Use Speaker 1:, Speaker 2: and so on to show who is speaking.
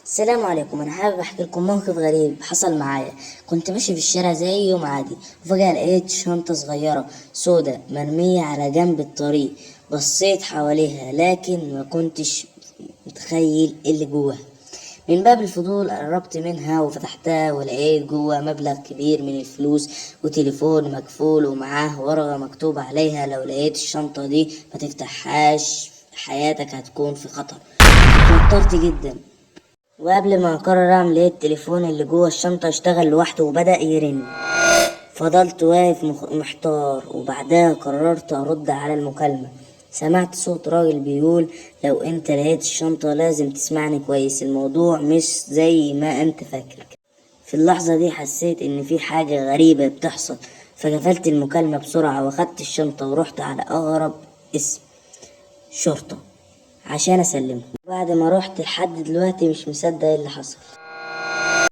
Speaker 1: السلام عليكم. انا حابب احكي لكم موقف غريب حصل معايا. كنت ماشي في الشارع زي يوم عادي، وفجأة لقيت شنطة صغيرة سودة مرمية على جنب الطريق. بصيت حواليها لكن ما كنتش متخيل اللي جواها. من باب الفضول قربت منها وفتحتها، ولقيت جوا مبلغ كبير من الفلوس وتليفون مقفول ومعاه ورقة مكتوب عليها: لو لقيت الشنطة دي ما تفتحهاش، حياتك هتكون في خطر. اتوترت جدا، وقبل ما اقرر اعمل ايه التليفون اللي جوه الشنطة اشتغل لوحده وبدأ يرن. فضلت واقف محتار، وبعدها قررت ارد على المكالمة. سمعت صوت راجل بيقول: لو انت لقيت الشنطة لازم تسمعني كويس، الموضوع مش زي ما انت فاكر. في اللحظة دي حسيت ان في حاجة غريبة بتحصل، فقفلت المكالمة بسرعة واخدت الشنطة ورحت على اقرب اسم شرطة عشان اسلمه. بعد ما رحت لحد دلوقتي مش مصدق ايه اللي حصل.